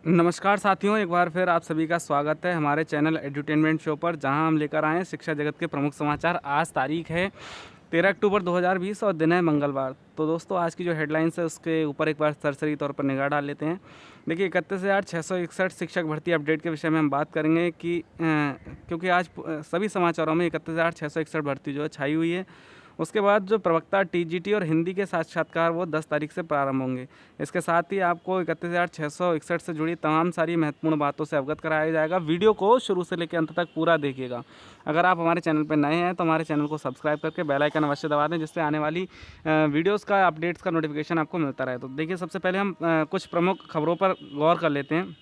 नमस्कार साथियों, एक बार फिर आप सभी का स्वागत है हमारे चैनल एड्यूटेनमेंट शो पर, जहां हम लेकर आए हैं शिक्षा जगत के प्रमुख समाचार। आज तारीख है 13 अक्टूबर 2020 और दिन है मंगलवार। तो दोस्तों, आज की जो हेडलाइंस है उसके ऊपर एक बार सरसरी तौर पर निगाह डाल लेते हैं। देखिए, 31,661 शिक्षक भर्ती अपडेट के विषय में हम बात करेंगे कि क्योंकि आज सभी समाचारों में 31,661 भर्ती जो है छाई हुई है। उसके बाद जो प्रवक्ता टीजीटी और हिंदी के साक्षात्कार वो 10 तारीख से प्रारंभ होंगे। इसके साथ ही आपको 31,661 से जुड़ी तमाम सारी महत्वपूर्ण बातों से अवगत कराया जाएगा। वीडियो को शुरू से लेकर अंत तक पूरा देखिएगा। अगर आप हमारे चैनल पर नए हैं तो हमारे चैनल को सब्सक्राइब करके बेल आइकन अवश्य दबा दें, जिससे आने वाली वीडियोस का अपडेट्स का नोटिफिकेशन आपको मिलता रहे। तो देखिए, सबसे पहले हम कुछ प्रमुख खबरों पर गौर कर लेते हैं।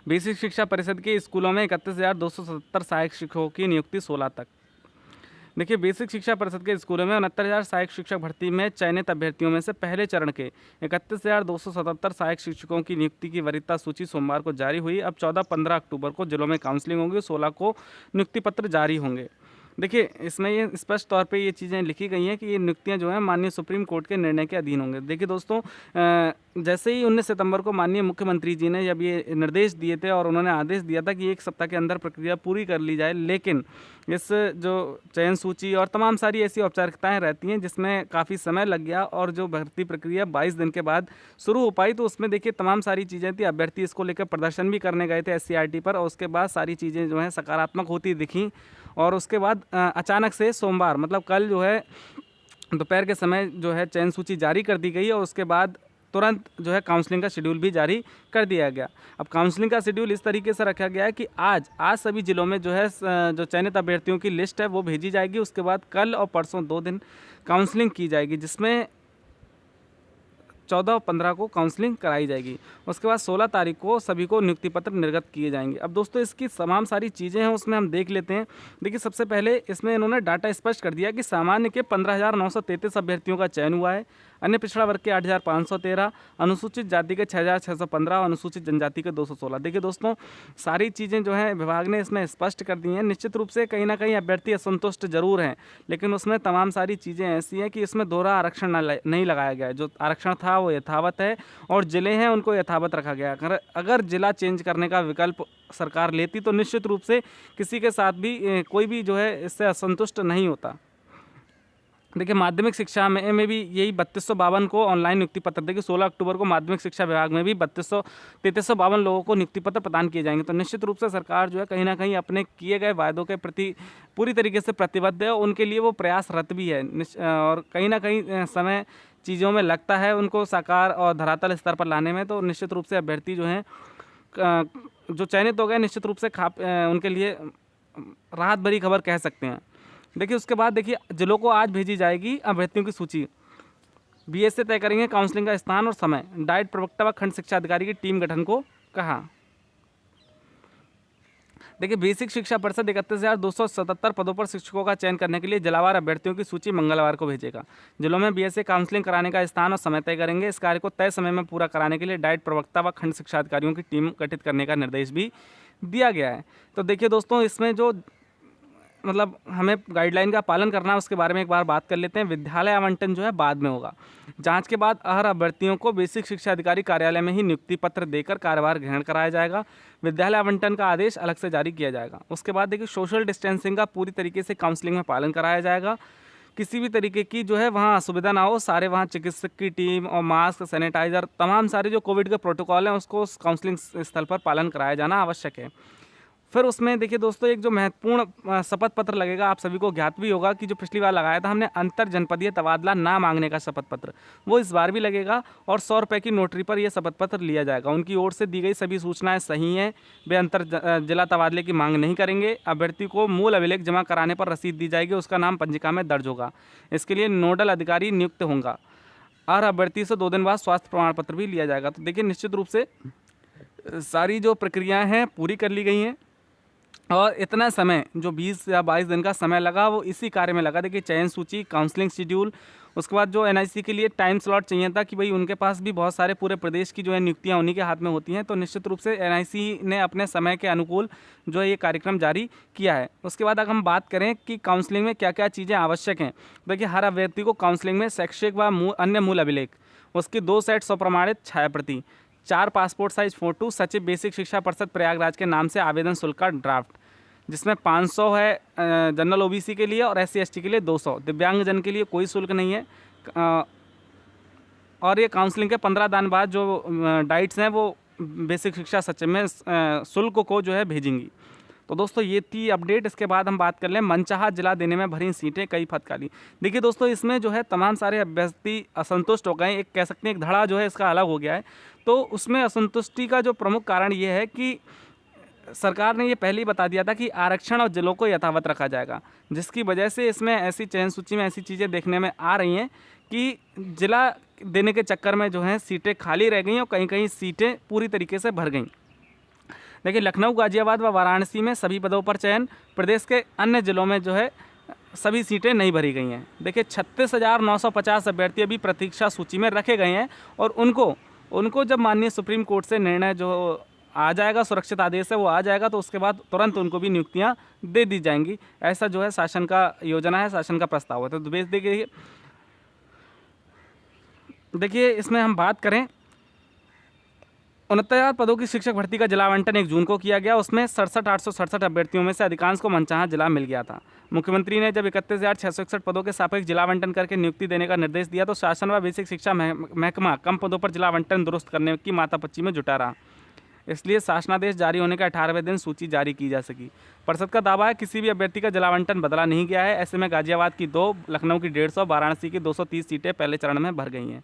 बेसिक शिक्षा परिषद के स्कूलों में 31,277 सहायक शिक्षकों की नियुक्ति 16 तक। देखिए, बेसिक शिक्षा परिषद के स्कूलों में 69,000 सहायक शिक्षक भर्ती में चयनित अभ्यर्थियों में से पहले चरण के 31,277 सहायक शिक्षकों की नियुक्ति की वरीयता सूची सोमवार को जारी हुई। अब 14-15 अक्टूबर को जिलों में काउंसलिंग होगी, 16 को नियुक्ति पत्र जारी होंगे। देखिए, इसमें ये स्पष्ट तौर पे ये चीज़ें लिखी गई हैं कि ये नियुक्तियां जो हैं माननीय सुप्रीम कोर्ट के निर्णय के अधीन होंगे। देखिए दोस्तों, जैसे ही 19 सितंबर को माननीय मुख्यमंत्री जी ने जब ये निर्देश दिए थे और उन्होंने आदेश दिया था कि 1 सप्ताह के अंदर प्रक्रिया पूरी कर ली जाए, लेकिन इस जो चयन सूची और तमाम सारी ऐसी औपचारिकताएं रहती हैं जिसमें काफ़ी समय लग गया, और जो भर्ती प्रक्रिया 22 दिन के बाद शुरू हो पाई, तो उसमें देखिए तमाम सारी चीज़ें थी। अभ्यर्थी इसको लेकर प्रदर्शन भी करने गए थे एससीईआरटी पर, और उसके बाद सारी चीज़ें जो हैं सकारात्मक होती दिखी। और उसके बाद अचानक से सोमवार मतलब कल जो है दोपहर के समय जो है चयन सूची जारी कर दी गई, और उसके बाद तुरंत जो है काउंसलिंग का शेड्यूल भी जारी कर दिया गया। अब काउंसलिंग का शेड्यूल इस तरीके से रखा गया है कि आज सभी जिलों में जो है जो चयनित अभ्यर्थियों की लिस्ट है वो भेजी जाएगी। उसके बाद कल और परसों 2 दिन काउंसलिंग की जाएगी, जिसमें 14 और 15 को काउंसलिंग कराई जाएगी। उसके बाद 16 तारीख को सभी को नियुक्ति पत्र निर्गत किए जाएंगे। अब दोस्तों, इसकी तमाम सारी चीज़ें हैं उसमें हम देख लेते हैं। देखिए, सबसे पहले इसमें इन्होंने डाटा स्पष्ट कर दिया कि सामान्य के 15,933 अभ्यर्थियों का चयन हुआ है, अन्य पिछड़ा वर्ग के 8,513, अनुसूचित जाति के 6,615 और अनुसूचित जनजाति के 216। देखिए दोस्तों, सारी चीज़ें जो हैं विभाग ने इसमें स्पष्ट कर दी हैं। निश्चित रूप से कहीं ना कहीं अभ्यर्थी असंतुष्ट जरूर हैं, लेकिन उसमें तमाम सारी चीज़ें ऐसी हैं कि इसमें दोहरा आरक्षण नहीं लगाया गया है। जो आरक्षण था वो यथावत है, और जिले हैं उनको यथावत रखा गया। अगर जिला चेंज करने का विकल्प सरकार लेती तो निश्चित रूप से किसी के साथ भी कोई भी जो है इससे असंतुष्ट नहीं होता। देखिए, माध्यमिक शिक्षा में भी यही 3252 को ऑनलाइन नियुक्ति पत्र, देखिए 16 अक्टूबर को माध्यमिक शिक्षा विभाग में भी 3352 लोगों को नियुक्ति पत्र प्रदान किए जाएंगे। तो निश्चित रूप से सरकार जो है कहीं ना कहीं अपने किए गए वायदों के प्रति पूरी तरीके से प्रतिबद्ध है, उनके लिए वो प्रयासरत भी है। और कहीं ना कहीं समय चीज़ों में लगता है उनको साकार और धरातल स्तर पर लाने में। तो निश्चित रूप से अभ्यर्थी जो हैं जो चयनित हो गए, निश्चित रूप से उनके लिए राहत भरी खबर कह सकते हैं। देखिए, उसके बाद देखिए जिलों को आज भेजी जाएगी अभ्यर्थियों की सूची। बीएसए तय करेंगे काउंसलिंग का स्थान और समय। डाइट प्रवक्ता व खंड शिक्षा अधिकारी की टीम गठन को कहा। देखिए, बेसिक शिक्षा परिषद 31,277 पदों पर शिक्षकों का चयन करने के लिए जिलावार अभ्यर्थियों की सूची मंगलवार को भेजेगा। जिलों में बीएसए काउंसलिंग कराने का स्थान और समय तय करेंगे। इस कार्य को तय समय में पूरा कराने के लिए डाइट प्रवक्ता व खंड शिक्षा अधिकारियों की टीम गठित करने का निर्देश भी दिया गया है। तो देखिए दोस्तों, इसमें जो मतलब हमें गाइडलाइन का पालन करना है उसके बारे में एक बार बात कर लेते हैं। विद्यालय आवंटन जो है बाद में होगा। जांच के बाद अहर अभ्यर्थियों को बेसिक शिक्षा अधिकारी कार्यालय में ही नियुक्ति पत्र देकर कार्यभार ग्रहण कराया जाएगा। विद्यालय आवंटन का आदेश अलग से जारी किया जाएगा। उसके बाद देखिए, सोशल डिस्टेंसिंग का पूरी तरीके से काउंसलिंग में पालन कराया जाएगा। किसी भी तरीके की जो है वहाँ असुविधा ना हो। सारे वहाँ चिकित्सक की टीम और मास्क, सैनिटाइजर, तमाम सारे जो कोविड के प्रोटोकॉल हैं उसको उस काउंसलिंग स्थल पर पालन कराया जाना आवश्यक है। फिर उसमें देखिए दोस्तों, एक जो महत्वपूर्ण शपथ पत्र लगेगा, आप सभी को ज्ञात भी होगा कि जो पिछली बार लगाया था हमने अंतर जनपदीय तबादला ना मांगने का शपथ पत्र, वो इस बार भी लगेगा। और 100 रुपये की नोटरी पर यह शपथ पत्र लिया जाएगा। उनकी ओर से दी गई सभी सूचनाएं सही हैं। वे अंतर जिला तबादले की मांग नहीं करेंगे। अभ्यर्थी को मूल अभिलेख जमा कराने पर रसीद दी जाएगी, उसका नाम पंजिका में दर्ज होगा। इसके लिए नोडल अधिकारी नियुक्त होगा, और अभ्यर्थी से 2 दिन बाद स्वास्थ्य प्रमाण पत्र भी लिया जाएगा। तो देखिए, निश्चित रूप से सारी जो प्रक्रियाएँ हैं पूरी कर ली गई हैं, और इतना समय जो 20 या 22 दिन का समय लगा वो इसी कार्य में लगा। देखिए, चयन सूची, काउंसलिंग शेड्यूल, उसके बाद जो एनआईसी के लिए टाइम स्लॉट चाहिए था कि भाई उनके पास भी बहुत सारे पूरे प्रदेश की जो है नियुक्तियां उन्हीं के हाथ में होती हैं। तो निश्चित रूप से एनआईसी ने अपने समय के अनुकूल जो है ये कार्यक्रम जारी किया है। उसके बाद अगर हम बात करें कि काउंसलिंग में क्या क्या चीज़ें आवश्यक हैं, देखिए हर अभ्यर्थी को काउंसलिंग में शैक्षिक व अन्य मूल अभिलेख, उसकी 2 सेट स्वप्रमाणित छाया प्रति, 4 पासपोर्ट साइज फ़ोटो सचिव बेसिक शिक्षा परिषद प्रयागराज के नाम से आवेदन शुल्क का ड्राफ्ट, जिसमें 500 है जनरल ओबीसी के लिए और एससी एसटी के लिए 200, दिव्यांगजन के लिए कोई शुल्क नहीं है। और ये काउंसलिंग के 15 दिन बाद जो डाइट्स हैं वो बेसिक शिक्षा सचिव में शुल्क को जो है भेजेंगी। तो दोस्तों ये थी अपडेट। इसके बाद हम बात कर लें मनचाहा जिला देने में भरी सीटें, कई पद खाली। देखिए दोस्तों, इसमें जो है तमाम सारे अभ्यर्थी असंतुष्ट हो गए। एक कह सकते हैं एक धड़ा जो है इसका अलग हो गया है। तो उसमें असंतुष्टि का जो प्रमुख कारण ये है कि सरकार ने ये पहले ही बता दिया था कि आरक्षण और जिलों को यथावत रखा जाएगा, जिसकी वजह से इसमें ऐसी चयन सूची में ऐसी चीज़ें देखने में आ रही हैं कि जिला देने के चक्कर में जो है सीटें खाली रह गई और कहीं कहीं सीटें पूरी तरीके से भर गई। देखिए लखनऊ, गाजियाबाद व वाराणसी में सभी पदों पर चयन, प्रदेश के अन्य जिलों में जो है सभी सीटें नहीं भरी गई हैं। देखिए 36,950 अभ्यर्थी अभी प्रतीक्षा सूची में रखे गए हैं और उनको जब माननीय सुप्रीम कोर्ट से निर्णय जो आ जाएगा, सुरक्षित आदेश है वो आ जाएगा, तो उसके बाद तुरंत उनको भी नियुक्तियां दे दी जाएंगी। ऐसा जो है शासन का योजना है, शासन का प्रस्ताव है। तो देखिए इसमें हम बात करें 69 पदों की शिक्षक भर्ती का जिला आवंटन 1 जून को किया गया। उसमें 67,867 अभ्यर्थियों में से अधिकांश को मनचाहा जिला मिल गया था। मुख्यमंत्री ने जब 31,661 पदों के सापेक्ष जिला आवंटन करके नियुक्ति देने का निर्देश दिया तो शासन व बेसिक शिक्षा महकमा कम पदों पर जिला आवंटन दुरुस्त करने की माथापच्ची में जुटा रहा। इसलिए शासनादेश जारी होने का 18वें दिन सूची जारी की जा सकी। परिषद का दावा है किसी भी अभ्यर्थी का जिला आवंटन बदला नहीं गया है। ऐसे में गाजियाबाद की 2, लखनऊ की 150, वाराणसी की 230 सीटें पहले चरण में भर गई हैं।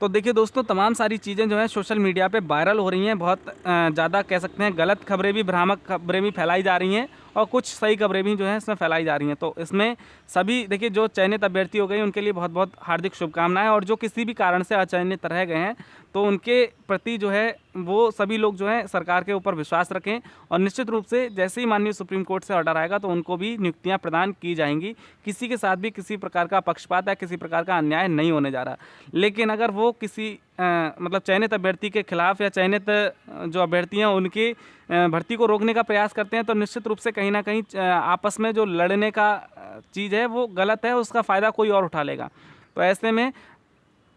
तो देखिए दोस्तों, तमाम सारी चीज़ें जो है सोशल मीडिया पे वायरल हो रही हैं। बहुत ज़्यादा कह सकते हैं गलत खबरें भी, भ्रामक खबरें भी फैलाई जा रही हैं और कुछ सही खबरें भी जो है इसमें फैलाई जा रही हैं। तो इसमें सभी देखिए जो चयनित अभ्यर्थी हो गए उनके लिए बहुत बहुत हार्दिक शुभकामनाएं, और जो किसी भी कारण से अचयनित रह गए हैं तो उनके प्रति जो है वो सभी लोग जो है सरकार के ऊपर विश्वास रखें और निश्चित रूप से जैसे ही माननीय सुप्रीम कोर्ट से ऑर्डर आएगा तो उनको भी नियुक्तियां प्रदान की जाएंगी। किसी के साथ भी किसी प्रकार का पक्षपात या किसी प्रकार का अन्याय नहीं होने जा रहा। लेकिन अगर वो किसी मतलब चयनित अभ्यर्थी के खिलाफ या चयनित जो अभ्यर्थी हैं उनकी भर्ती को रोकने का प्रयास करते हैं तो निश्चित रूप से कहीं ना कहीं आपस में जो लड़ने का चीज़ है वो गलत है, उसका फ़ायदा कोई और उठा लेगा। तो ऐसे में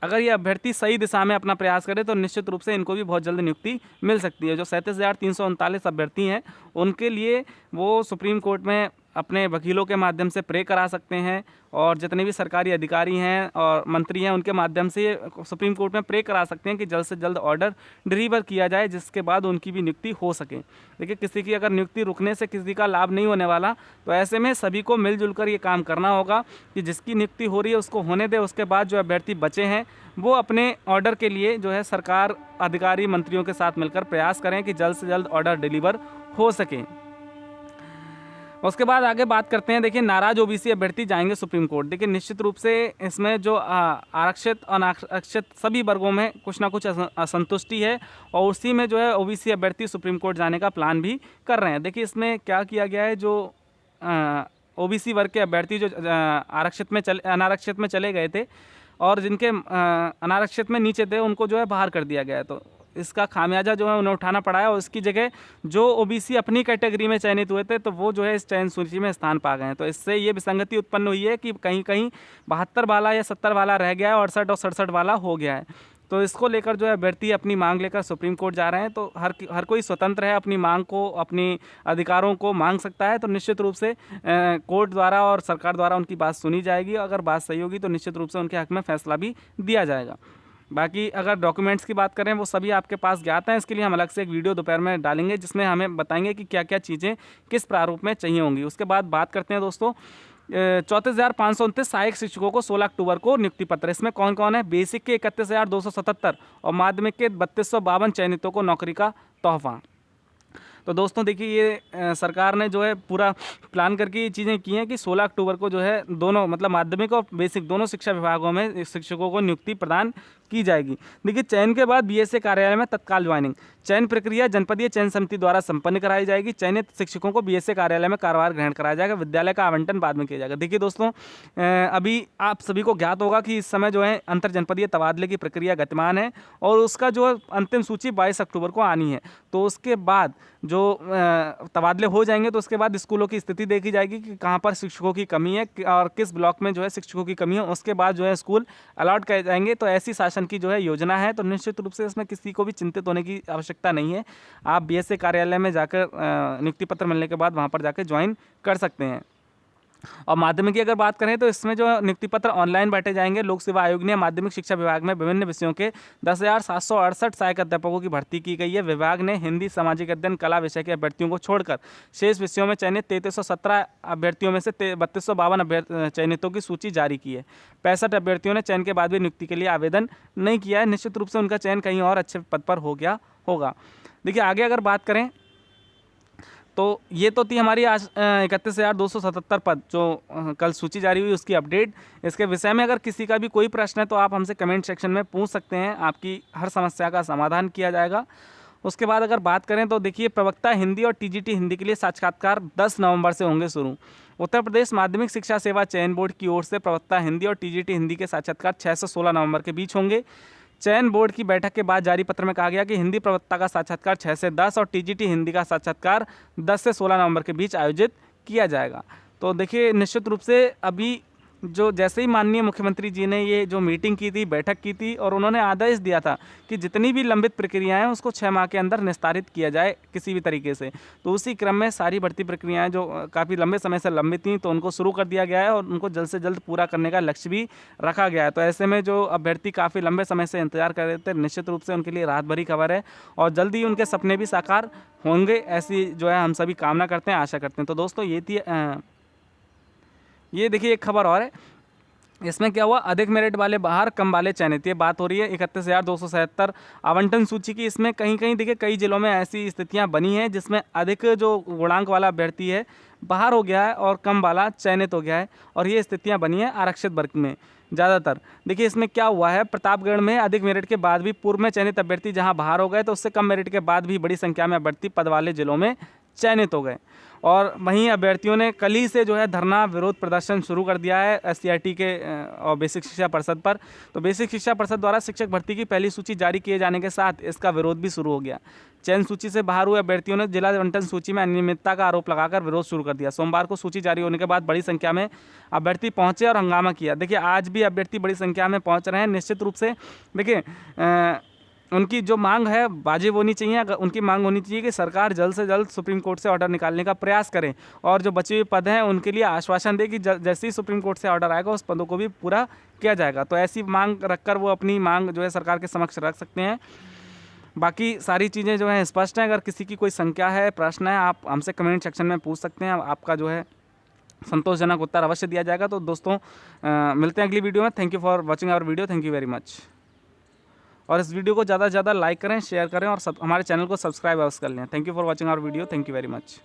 अगर ये अभ्यर्थी सही दिशा में अपना प्रयास करे तो निश्चित रूप से इनको भी बहुत जल्द नियुक्ति मिल सकती है। जो 37,339 अभ्यर्थी हैं उनके लिए वो सुप्रीम कोर्ट में अपने वकीलों के माध्यम से प्रे करा सकते हैं और जितने भी सरकारी अधिकारी हैं और मंत्री हैं उनके माध्यम से सुप्रीम कोर्ट में प्रे करा सकते हैं कि जल्द से जल्द ऑर्डर डिलीवर किया जाए, जिसके बाद उनकी भी नियुक्ति हो सके। देखिए किसी की अगर नियुक्ति रुकने से किसी का लाभ नहीं होने वाला, तो ऐसे में सभी को मिलजुल कर ये काम करना होगा कि जिसकी नियुक्ति हो रही है उसको होने दे। उसके बाद जो अभ्यर्थी बचे हैं वो अपने ऑर्डर के लिए जो है सरकार, अधिकारी, मंत्रियों के साथ मिलकर प्रयास करें कि जल्द से जल्द ऑर्डर डिलीवर हो सके। उसके बाद आगे बात करते हैं। देखिए नाराज ओबीसी अभ्यर्थी जाएंगे सुप्रीम कोर्ट। देखिए निश्चित रूप से इसमें जो आरक्षित अनारक्षित सभी वर्गों में कुछ ना कुछ असंतुष्टि है और उसी में जो है ओबीसी अभ्यर्थी सुप्रीम कोर्ट जाने का प्लान भी कर रहे हैं। देखिए इसमें क्या किया गया है, जो ओबीसी वर्ग के अभ्यर्थी जो अनारक्षित में चले गए थे और जिनके अनारक्षित में नीचे थे उनको जो है बाहर कर दिया गया है। तो इसका खामियाजा जो है उन्हें उठाना पड़ा है और इसकी जगह जो ओबीसी अपनी कैटेगरी में चयनित हुए थे तो वो जो है इस चयन सूची में स्थान पा गए हैं। तो इससे ये विसंगति उत्पन्न हुई है कि कहीं कहीं 72 वाला या 70 वाला रह गया है और 68 और 67 वाला हो गया है। तो इसको लेकर जो है अभ्यर्थी अपनी मांग लेकर सुप्रीम कोर्ट जा रहे हैं। तो हर कोई स्वतंत्र है, अपनी मांग को, अपनी अधिकारों को मांग सकता है। तो निश्चित रूप से कोर्ट द्वारा और सरकार द्वारा उनकी बात सुनी जाएगी। अगर बात सही होगी तो निश्चित रूप से उनके हक में फैसला भी दिया जाएगा। बाकी अगर डॉक्यूमेंट्स की बात करें वो सभी आपके पास ज्ञात हैं। इसके लिए हम अलग से एक वीडियो दोपहर में डालेंगे जिसमें हमें बताएंगे कि क्या क्या चीज़ें किस प्रारूप में चाहिए होंगी। उसके बाद बात करते हैं दोस्तों 34,529 सहायक शिक्षकों को 16 अक्टूबर को नियुक्ति पत्र। इसमें कौन कौन है? बेसिक के 31,277 और माध्यमिक के 3252 चयनितों को नौकरी का तोहफा। तो दोस्तों देखिए ये सरकार ने जो है पूरा प्लान करके ये चीज़ें की हैं कि 16 अक्टूबर को जो है दोनों मतलब माध्यमिक और बेसिक दोनों शिक्षा विभागों में शिक्षकों को नियुक्ति प्रदान की जाएगी। देखिए चयन के बाद बीएसए कार्यालय में तत्काल ज्वाइनिंग। चयन प्रक्रिया जनपदीय चयन समिति द्वारा संपन्न कराई जाएगी। चयनित शिक्षकों को बीएसए कार्यालय में कार्यभार ग्रहण कराया जाएगा। विद्यालय का आवंटन बाद में किया जाएगा। देखिए दोस्तों अभी आप सभी को ज्ञात होगा कि इस समय जो है अंतर जनपदीय तबादले की प्रक्रिया गतिमान है और उसका जो अंतिम सूची 22 अक्टूबर को आनी है। तो उसके बाद जो तबादले हो जाएंगे तो उसके बाद स्कूलों की स्थिति देखी जाएगी कि कहाँ पर शिक्षकों की कमी है और किस ब्लॉक में जो है शिक्षकों की कमी है। उसके बाद जो है स्कूल अलॉट किए जाएंगे। तो ऐसी शासन प्रशासन की जो है योजना है, तो निश्चित रूप से इसमें किसी को भी चिंतित होने की आवश्यकता नहीं है। आप बीएसए कार्यालय में जाकर नियुक्ति पत्र मिलने के बाद वहाँ पर जाकर ज्वाइन कर सकते हैं। और माध्यमिक की अगर बात करें तो इसमें जो नियुक्ति पत्र ऑनलाइन बांटे जाएंगे। लोक सेवा आयोग ने माध्यमिक शिक्षा विभाग में विभिन्न विषयों के 10,768 सहायक अध्यापकों की भर्ती की गई है। विभाग ने हिंदी, सामाजिक अध्ययन, कला विषय के अभ्यर्थियों को छोड़कर शेष विषयों में चयनित 3317 अभ्यर्थियों में से 3252 चयनितों की सूची जारी की है। 65 अभ्यर्थियों ने चयन के बाद भी नियुक्ति के लिए आवेदन नहीं किया है। निश्चित रूप से उनका चयन कहीं और अच्छे पद पर हो गया होगा। देखिए आगे अगर बात करें तो ये तो थी हमारी आज 31,277 पद जो कल सूची जारी हुई उसकी अपडेट। इसके विषय में अगर किसी का भी कोई प्रश्न है तो आप हमसे कमेंट सेक्शन में पूछ सकते हैं, आपकी हर समस्या का समाधान किया जाएगा। उसके बाद अगर बात करें तो देखिए प्रवक्ता हिंदी और टीजीटी हिंदी के लिए साक्षात्कार 10 नवंबर से होंगे शुरू। उत्तर प्रदेश माध्यमिक शिक्षा सेवा चयन बोर्ड की ओर से प्रवक्ता हिंदी और टीजीटी हिंदी के साक्षात्कार 6 से 16 नवंबर के बीच होंगे। चयन बोर्ड की बैठक के बाद जारी पत्र में कहा गया कि हिंदी प्रवक्ता का साक्षात्कार 6 से 10 और टीजीटी हिंदी का साक्षात्कार 10 से 16 नवंबर के बीच आयोजित किया जाएगा। तो देखिए निश्चित रूप से अभी जो जैसे ही माननीय मुख्यमंत्री जी ने ये जो मीटिंग की थी, बैठक की थी और उन्होंने आदेश दिया था कि जितनी भी लंबित प्रक्रियाएं हैं उसको 6 माह के अंदर निस्तारित किया जाए किसी भी तरीके से, तो उसी क्रम में सारी भर्ती प्रक्रियाएं जो काफ़ी लंबे समय से लंबित थी तो उनको शुरू कर दिया गया है और उनको जल्द से जल्द पूरा करने का लक्ष्य भी रखा गया है। तो ऐसे में जो अभ्यर्थी काफ़ी लंबे समय से इंतजार कर रहे थे, निश्चित रूप से उनके लिए राहत भरी खबर है और जल्द ही उनके सपने भी साकार होंगे, ऐसी जो है हम सभी कामना करते हैं, आशा करते हैं। तो दोस्तों ये थी ये देखिए एक खबर और है, इसमें क्या हुआ, अधिक मेरिट वाले बाहर, कम वाले चयनित। ये बात हो रही है 31,277 आवंटन सूची की। इसमें कहीं कहीं देखिए कई जिलों में ऐसी स्थितियां बनी हैं जिसमें अधिक जो गुणांक वाला अभ्यर्थी है बाहर हो गया है और कम वाला चयनित हो गया है, और ये स्थितियां बनी हैं आरक्षित वर्ग में ज़्यादातर। देखिए इसमें क्या हुआ है, प्रतापगढ़ में अधिक मेरिट के बाद भी पूर्व में चयनित अभ्यर्थी जहां बाहर हो गए तो उससे कम मेरिट के बाद भी बड़ी संख्या में अभ्यर्थी पद वाले जिलों में चयनित हो गए। और वहीं अभ्यर्थियों ने कल ही से जो है धरना विरोध प्रदर्शन शुरू कर दिया है एससीईआरटी के और बेसिक शिक्षा परिषद पर। तो बेसिक शिक्षा परिषद द्वारा शिक्षक भर्ती की पहली सूची जारी किए जाने के साथ इसका विरोध भी शुरू हो गया। चयन सूची से बाहर हुए अभ्यर्थियों ने जिला आवंटन सूची में अनियमितता का आरोप लगाकर विरोध शुरू कर दिया। सोमवार को सूची जारी होने के बाद बड़ी संख्या में अभ्यर्थी पहुंचे और हंगामा किया। देखिए आज भी अभ्यर्थी बड़ी संख्या में पहुंच रहे हैं। निश्चित रूप से देखिए उनकी जो मांग है वाजिब होनी चाहिए। अगर उनकी मांग होनी चाहिए कि सरकार जल्द से जल्द सुप्रीम कोर्ट से ऑर्डर निकालने का प्रयास करें और जो बचे हुए पद हैं उनके लिए आश्वासन दे कि जैसे ही सुप्रीम कोर्ट से ऑर्डर आएगा उस पदों को भी पूरा किया जाएगा। तो ऐसी मांग रखकर वो अपनी मांग जो है सरकार के समक्ष रख सकते हैं। बाकी सारी चीज़ें जो हैं स्पष्ट हैं। अगर किसी की कोई शंका है, प्रश्न है, आप हमसे कमेंट सेक्शन में पूछ सकते हैं, आपका जो है संतोषजनक उत्तर अवश्य दिया जाएगा। तो दोस्तों मिलते हैं अगली वीडियो में। Thank you for watching our video. Thank you very much. और इस वीडियो को ज़्यादा से ज़्यादा लाइक करें, शेयर करें और हमारे चैनल को सब्सक्राइब अवश्य कर लें। Thank you for watching our video. Thank you very much.